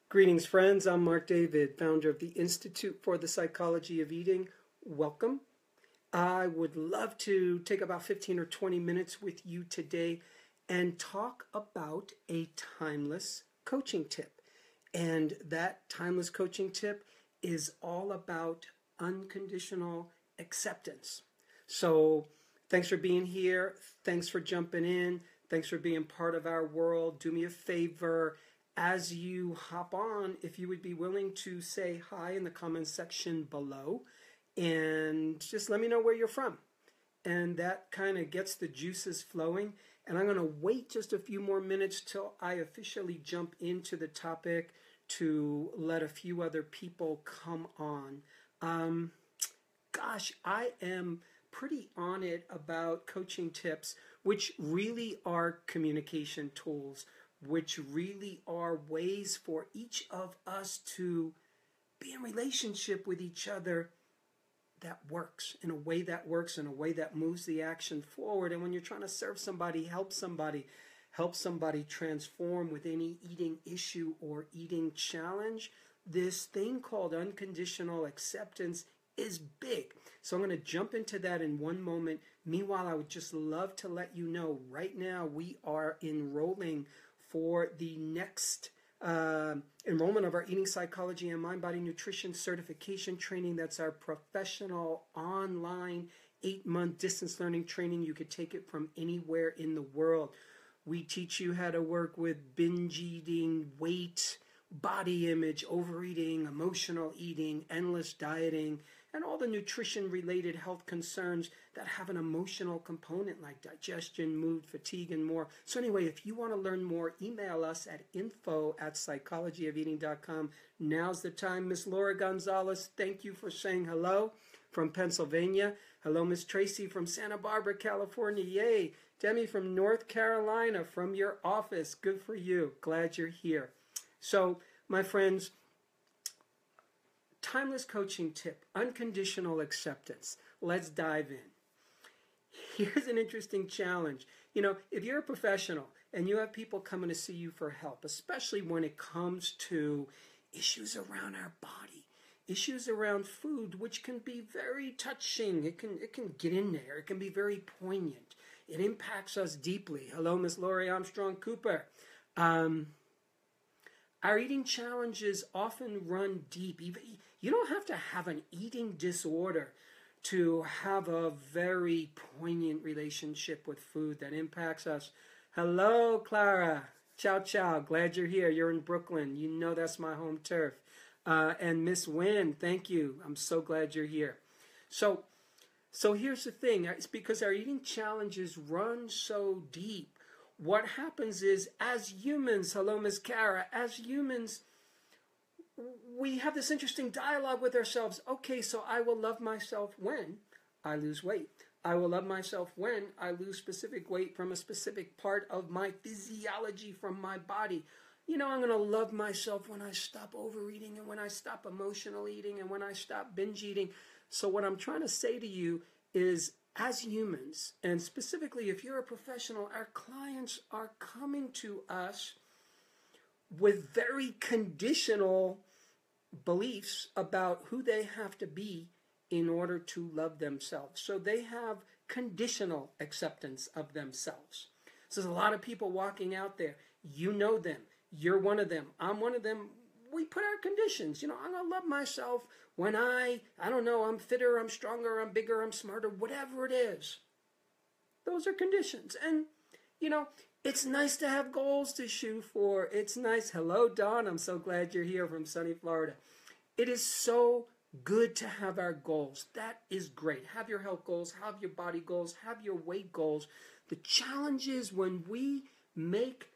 Greetings, friends. I'm Marc David, founder of the Institute for the Psychology of Eating. Welcome. I would love to take about 15 or 20 minutes with you today and talk about a timeless coaching tip. And that timeless coaching tip is all about unconditional acceptance. So thanks for being here. Thanks for jumping in. Thanks for being part of our world. Do me a favor. As you hop on, if you would be willing to say hi in the comments section below and just let me know where you're from. And that kind of gets the juices flowing. And I'm going to wait just a few more minutes till I officially jump into the topic to let a few other people come on. I am pretty on it about coaching tips, which really are communication tools, which really are ways for each of us to be in relationship with each other that works, in a way that works, in a way that moves the action forward. And when you're trying to serve somebody, help somebody transform with any eating issue or eating challenge, this thing called unconditional acceptance is big. So I'm going to jump into that in one moment. Meanwhile, I would just love to let you know right now we are enrolling for the next enrollment of our Eating Psychology and Mind Body Nutrition Certification Training. That's our professional online 8-month distance learning training. You could take it from anywhere in the world. We teach you how to work with binge eating, weight, body image, overeating, emotional eating, endless dieting, and all the nutrition-related health concerns that have an emotional component like digestion, mood, fatigue, and more. So anyway, if you want to learn more, email us at info@psychologyofeating.com. Now's the time. Miss Laura Gonzalez, thank you for saying hello from Pennsylvania. Hello, Miss Tracy from Santa Barbara, California. Yay. Demi from North Carolina, from your office. Good for you. Glad you're here. So, my friends, timeless coaching tip, unconditional acceptance. Let's dive in. Here's an interesting challenge. You know, if you're a professional and you have people coming to see you for help, especially when it comes to issues around our body, issues around food, which can be very touching. It can get in there. It can be very poignant. It impacts us deeply. Hello, Miss Lori Armstrong Cooper. Our eating challenges often run deep. You don't have to have an eating disorder to have a very poignant relationship with food that impacts us. Hello, Clara. Ciao, ciao. Glad you're here. You're in Brooklyn. You know that's my home turf. And Miss Wynn, thank you. I'm so glad you're here. So here's the thing. It's because our eating challenges run so deep. What happens is, as humans, hello, Miss Kara, as humans, we have this interesting dialogue with ourselves. Okay, so I will love myself when I lose weight. I will love myself when I lose specific weight from a specific part of my physiology, from my body. You know, I'm going to love myself when I stop overeating and when I stop emotional eating and when I stop binge eating. So what I'm trying to say to you is, as humans, and specifically if you're a professional, our clients are coming to us with very conditional beliefs about who they have to be in order to love themselves. So they have conditional acceptance of themselves. So there's a lot of people walking out there. You know them. You're one of them. I'm one of them. We put our conditions. You know, I'm going to love myself when I don't know, I'm fitter, I'm stronger, I'm bigger, I'm smarter, whatever it is. Those are conditions. And, you know, it's nice to have goals to shoot for. It's nice. Hello, Dawn. I'm so glad you're here from sunny Florida. It is so good to have our goals. That is great. Have your health goals, have your body goals, have your weight goals. The challenge is when we make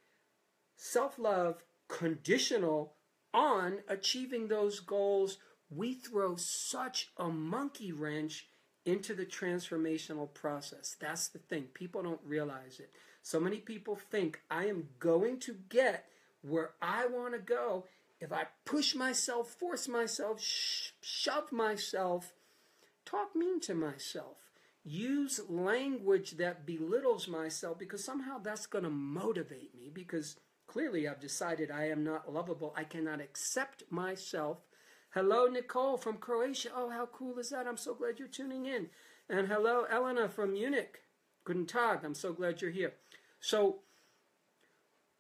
self-love conditional on achieving those goals, we throw such a monkey wrench into the transformational process. That's the thing. People don't realize it. So many people think, I am going to get where I want to go if I push myself, force myself, shove myself, talk mean to myself, use language that belittles myself, because somehow that's going to motivate me, because clearly I've decided I am not lovable. I cannot accept myself. Hello, Nicole from Croatia. Oh, how cool is that? I'm so glad you're tuning in. And hello, Elena from Munich. Guten Tag. I'm so glad you're here. So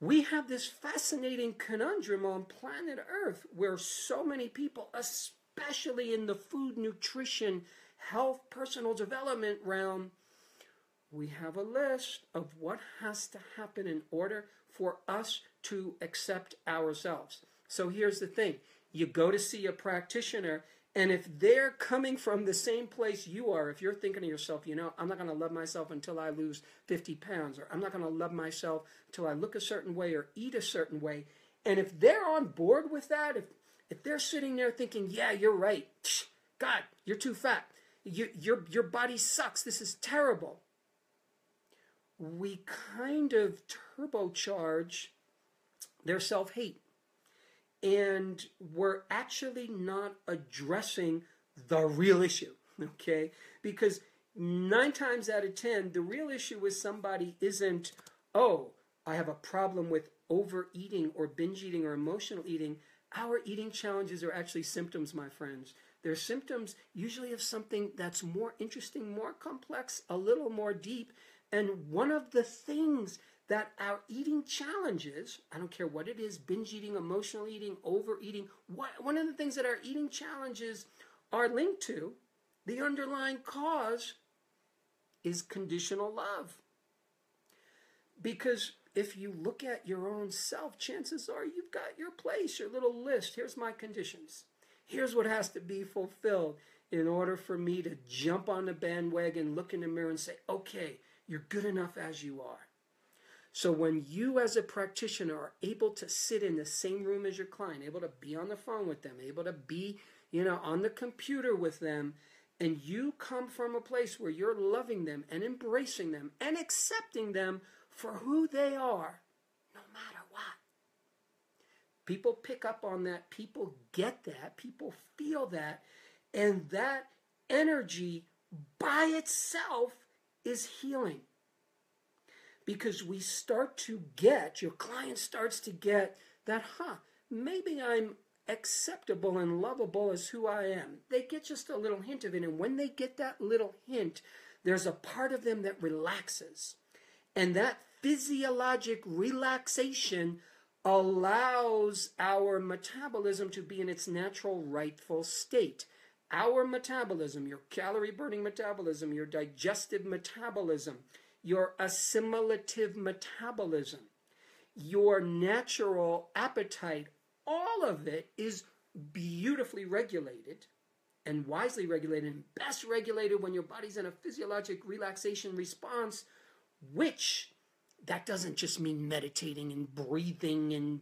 we have this fascinating conundrum on planet Earth where so many people, especially in the food, nutrition, health, personal development realm, we have a list of what has to happen in order for us to accept ourselves. So here's the thing. You go to see a practitioner, and if they're coming from the same place you are, if you're thinking to yourself, you know, I'm not going to love myself until I lose 50 pounds, or I'm not going to love myself until I look a certain way or eat a certain way, and if they're on board with that, if they're sitting there thinking, yeah, you're right, God, you're too fat, your body sucks, this is terrible, we kind of turbocharge their self-hate. And we're actually not addressing the real issue, okay? Because 9 times out of 10, the real issue with somebody isn't, oh, I have a problem with overeating or binge eating or emotional eating. Our eating challenges are actually symptoms, my friends. They're symptoms usually of something that's more interesting, more complex, a little more deep. And one of the things that our eating challenges, I don't care what it is, binge eating, emotional eating, overeating, one of the things that our eating challenges are linked to, the underlying cause, is conditional love. Because if you look at your own self, chances are you've got your place, your little list. Here's my conditions. Here's what has to be fulfilled in order for me to jump on the bandwagon, look in the mirror and say, okay, you're good enough as you are. So when you as a practitioner are able to sit in the same room as your client, able to be on the phone with them, able to be, on the computer with them, and you come from a place where you're loving them and embracing them and accepting them for who they are, no matter what. People pick up on that, people get that, people feel that, and that energy by itself is healing. Because we start to get, your client starts to get that, maybe I'm acceptable and lovable as who I am. They get just a little hint of it, and when they get that little hint, there's a part of them that relaxes. And that physiologic relaxation allows our metabolism to be in its natural, rightful state. Our metabolism, your calorie-burning metabolism, your digestive metabolism, your assimilative metabolism, your natural appetite, all of it is beautifully regulated and wisely regulated and best regulated when your body's in a physiologic relaxation response, which that doesn't just mean meditating and breathing and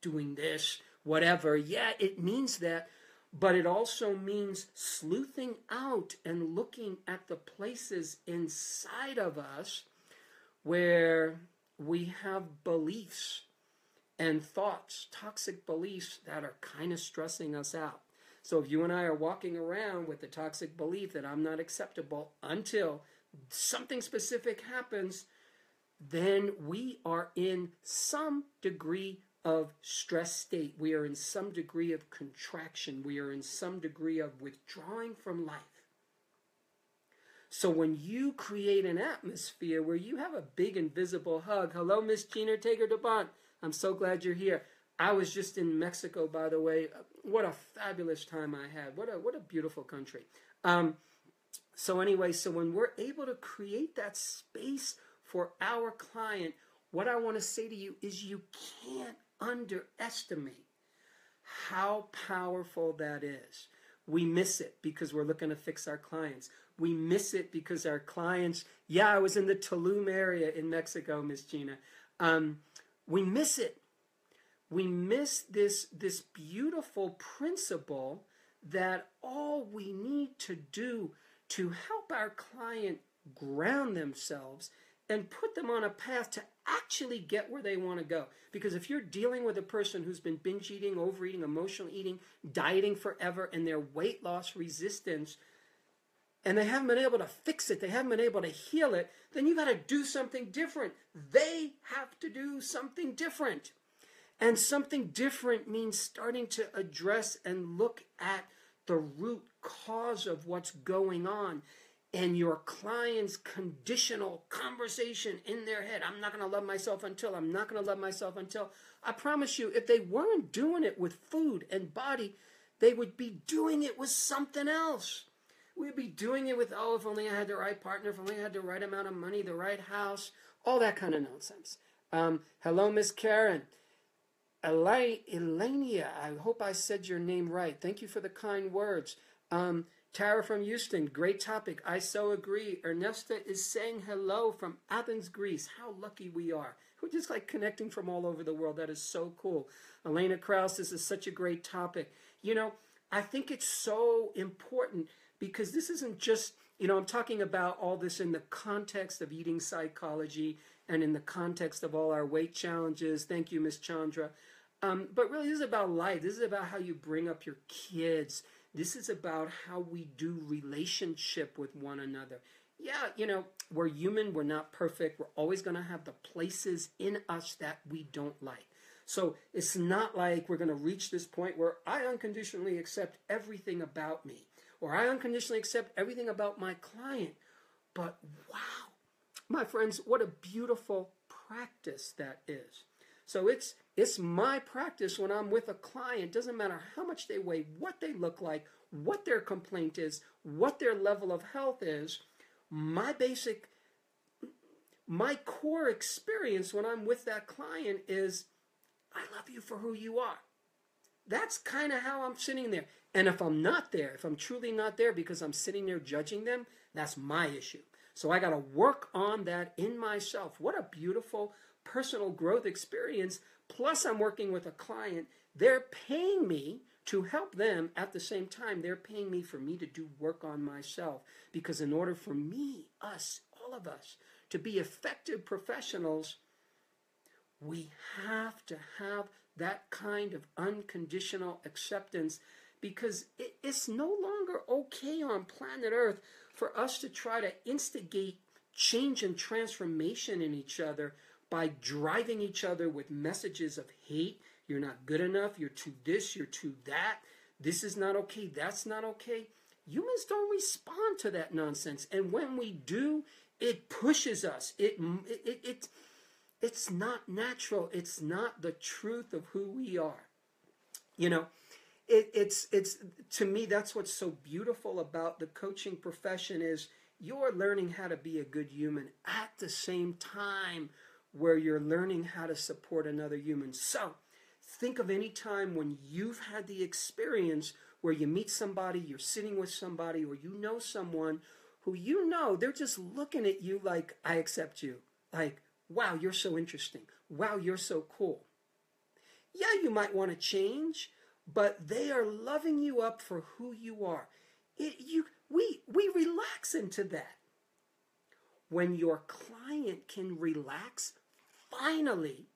doing this, whatever. Yeah, it means that, but it also means sleuthing out and looking at the places inside of us where we have beliefs and thoughts, toxic beliefs that are kind of stressing us out. So if you and I are walking around with the toxic belief that I'm not acceptable until something specific happens, then we are in some degree of stress state. We are in some degree of contraction. We are in some degree of withdrawing from life. So when you create an atmosphere where you have a big invisible hug, hello, Miss Gina Tager-DeBont, I'm so glad you're here. I was just in Mexico, by the way. What a fabulous time I had. What a beautiful country. So anyway, so when we're able to create that space for our client, what I want to say to you is you can't underestimate how powerful that is. We miss it because we're looking to fix our clients. We miss it because our clients, I was in the Tulum area in Mexico, Miss Gina. We miss it. We miss this beautiful principle that all we need to do to help our client ground themselves and put them on a path to actually get where they want to go. Because if you're dealing with a person who's been binge eating, overeating, emotional eating, dieting forever, and their weight loss resistance, and they haven't been able to fix it, they haven't been able to heal it, then you've got to do something different. They have to do something different. And something different means starting to address and look at the root cause of what's going on. And your client's conditional conversation in their head, I'm not going to love myself until, I'm not going to love myself until. I promise you, if they weren't doing it with food and body, they would be doing it with something else. We'd be doing it with, oh, if only I had the right partner, if only I had the right amount of money, the right house, all that kind of nonsense. Hello, Miss Karen. Elenia, I hope I said your name right. Thank you for the kind words. Tara from Houston, great topic. I so agree. Ernesta is saying hello from Athens, Greece. How lucky we are. We're just like connecting from all over the world. That is so cool. Elena Krause, this is such a great topic. You know, I think it's so important because this isn't just, you know, I'm talking about all this in the context of eating psychology and in the context of all our weight challenges. Thank you, Miss Chandra. But really, this is about life. This is about how you bring up your kids. This is about how we do relationship with one another. Yeah, you know, we're human. We're not perfect. We're always going to have the places in us that we don't like. So it's not like we're going to reach this point where I unconditionally accept everything about me, or I unconditionally accept everything about my client. But wow, my friends, what a beautiful practice that is. So it's my practice when I'm with a client. Doesn't matter how much they weigh, what they look like, what their complaint is, what their level of health is. My core experience when I'm with that client is, I love you for who you are. That's kind of how I'm sitting there. And if I'm not there, if I'm truly not there because I'm sitting there judging them, that's my issue. So I got to work on that in myself. What a beautiful personal growth experience. Plus I'm working with a client. They're paying me to help them. At the same time, they're paying me for me to do work on myself. Because in order for me, us, all of us, to be effective professionals, we have to have that kind of unconditional acceptance, because it's no longer okay on planet Earth for us to try to instigate change and transformation in each other by driving each other with messages of hate. You're not good enough. You're too this. You're too that. This is not okay. That's not okay. Humans don't respond to that nonsense. And when we do, it pushes us. It's not natural. It's not the truth of who we are. You know, it's to me, that's what's so beautiful about the coaching profession is you're learning how to be a good human at the same time where you're learning how to support another human. So think of any time when you've had the experience where you meet somebody, you're sitting with somebody, or you know someone who you know, they're just looking at you like, I accept you. Like, wow, you're so interesting. Wow, you're so cool. Yeah, you might want to change, but they are loving you up for who you are. We relax into that. When your client can relax finally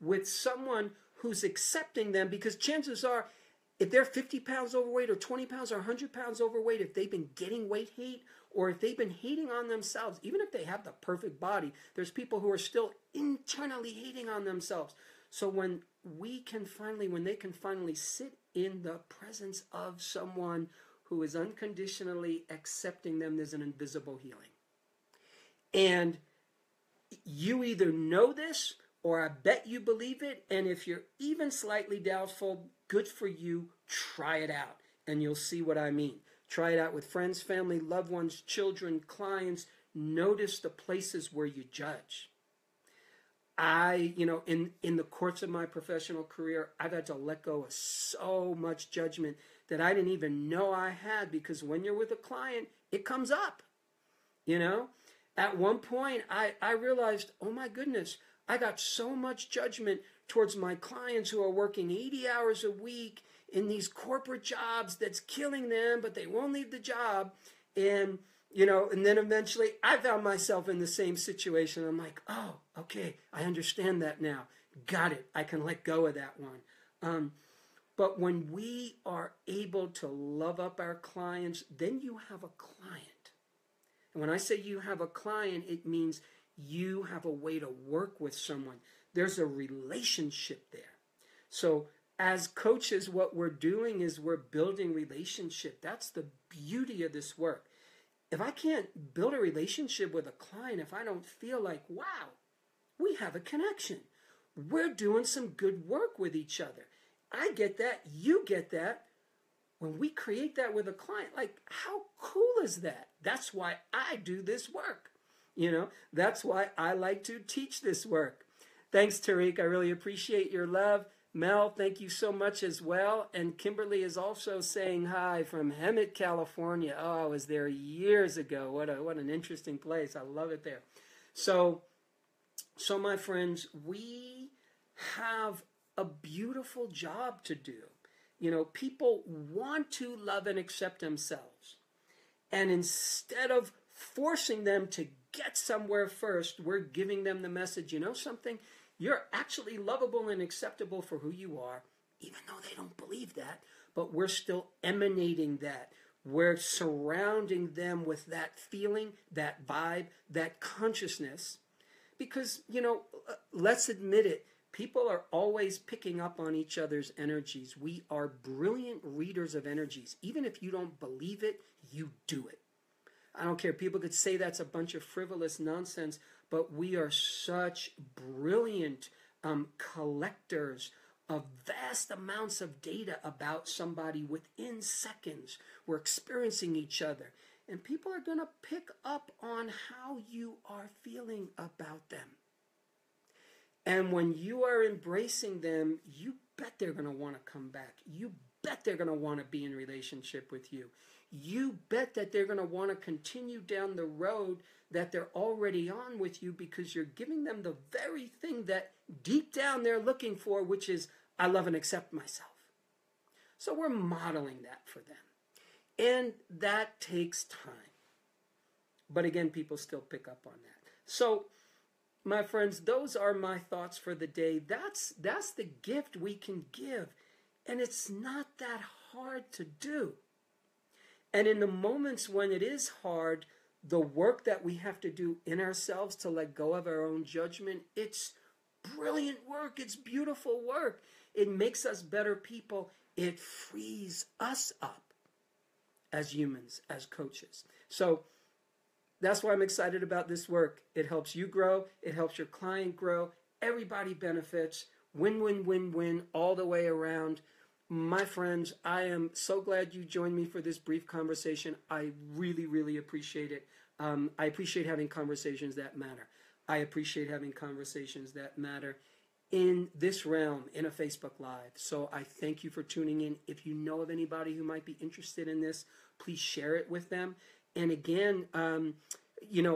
with someone who's accepting them, because chances are, if they're 50 pounds overweight or 20 pounds or 100 pounds overweight, if they've been getting weight hate or if they've been hating on themselves, even if they have the perfect body, there's people who are still internally hating on themselves. So when they can finally sit in the presence of someone who is unconditionally accepting them, there's an invisible healing. And you either know this or I bet you believe it. And if you're even slightly doubtful, good for you. Try it out and you'll see what I mean. Try it out with friends, family, loved ones, children, clients. Notice the places where you judge. In the course of my professional career, I've had to let go of so much judgment that I didn't even know I had, because when you're with a client, it comes up. You know, at one point I realized, oh my goodness, I got so much judgment towards my clients who are working 80 hours a week in these corporate jobs that's killing them, but they won't leave the job. And then eventually I found myself in the same situation. I'm like, oh, okay, I understand that now. Got it. I can let go of that one. But when we are able to love up our clients, then you have a client. And when I say you have a client, it means you have a way to work with someone. There's a relationship there. So as coaches, what we're doing is we're building relationship. That's the beauty of this work. If I can't build a relationship with a client, if I don't feel like, wow, we have a connection, we're doing some good work with each other. I get that, you get that. When we create that with a client, like, how cool is that? That's why I do this work. That's why I like to teach this work. Thanks, Tariq. I really appreciate your love. Mel, thank you so much as well. And Kimberly is also saying hi from Hemet, California. Oh, I was there years ago. What an interesting place. I love it there. So my friends, we have a beautiful job to do. People want to love and accept themselves. And instead of forcing them to get somewhere first, we're giving them the message, something? You're actually lovable and acceptable for who you are, even though they don't believe that, but we're still emanating that. We're surrounding them with that feeling, that vibe, that consciousness. Because, let's admit it, people are always picking up on each other's energies. We are brilliant readers of energies. Even if you don't believe it, you do it. I don't care. People could say that's a bunch of frivolous nonsense, but we are such brilliant collectors of vast amounts of data about somebody within seconds. We're experiencing each other. And people are going to pick up on how you are feeling about them. And when you are embracing them, you bet they're going to want to come back. You bet they're going to want to be in relationship with you. You bet that they're going to want to continue down the road that they're already on with you, because you're giving them the very thing that deep down they're looking for, which is, I love and accept myself. So we're modeling that for them. And that takes time. But again, people still pick up on that. So, my friends, those are my thoughts for the day. That's the gift we can give. And it's not that hard to do. And in the moments when it is hard, the work that we have to do in ourselves to let go of our own judgment, it's brilliant work. It's beautiful work. It makes us better people. It frees us up as humans, as coaches. So that's why I'm excited about this work. It helps you grow. It helps your client grow. Everybody benefits. Win, win, win, win all the way around. My friends, I am so glad you joined me for this brief conversation. I really, really appreciate it. I appreciate having conversations that matter. I appreciate having conversations that matter in this realm, in a Facebook Live. So I thank you for tuning in. If you know of anybody who might be interested in this, please share it with them. And again,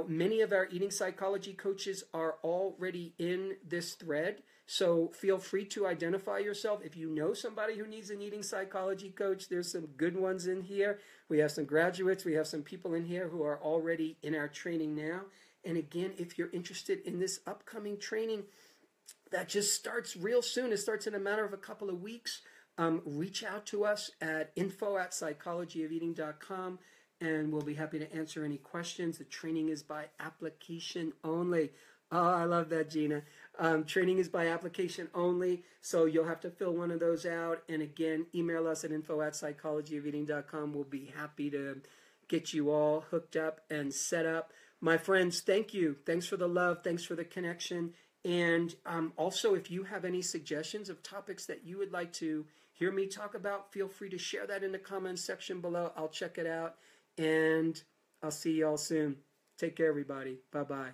many of our eating psychology coaches are already in this thread. So feel free to identify yourself. If you know somebody who needs an eating psychology coach, there's some good ones in here. We have some graduates. We have some people in here who are already in our training now. And again, if you're interested in this upcoming training that just starts real soon, it starts in a matter of a couple of weeks, reach out to us at info@psychologyofeating.com. And we'll be happy to answer any questions. The training is by application only. Oh, I love that, Gina. Training is by application only, so you'll have to fill one of those out. And again, email us at info@psychologyofeating.com. We'll be happy to get you all hooked up and set up. My friends, thank you. Thanks for the love. Thanks for the connection. And also, if you have any suggestions of topics that you would like to hear me talk about, feel free to share that in the comments section below. I'll check it out. And I'll see you all soon. Take care, everybody. Bye-bye.